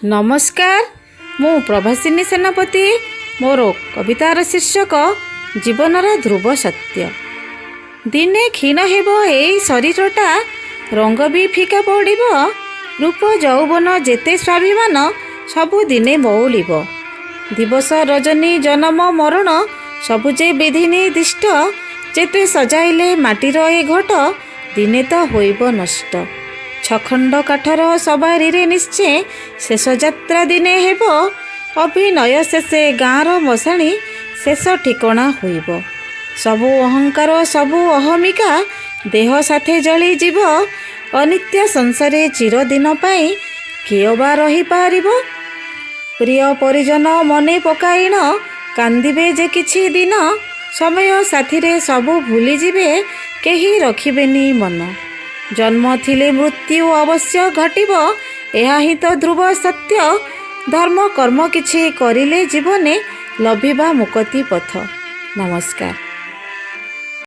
नमस्कार मु प्रभासिनी सेनापति मोर कवितार शीर्षक जीवनर ध्रुव सत्य। दिने क्षीण हेब एई शरीरटा रंग भी फिका पड़िब रूप यौवन जेते स्वाभिमान सबु दिने मौलिब दिवस रजनी जन्म मरण सबुजे विधि निर्दिष्ट जेते सजाइले माटीर ए घट दिने तो होइब नष्ट छखंड काठर सवारी रे निश्चय शेष यात्रा दिने हेब अभिनय शेषे गाँर मशाणी शेष ठिकणा होइब सबु अहंकार सबु अहमिका देह साथे जली जीव अनित्य संसारे चिरदिन पाई किए बा रही पारिब प्रिय परिजन मने पकाइन कांदिबे जे किछि दिन समय साथी रे सबु भूली जिबे केही रखिबेनी मन जन्म थिले मृत्यु अवश्य घटिब एहा ही तो ध्रुव सत्य धर्म कर्म किछि करिले जीवने लभिबा मुक्ति पथ। नमस्कार।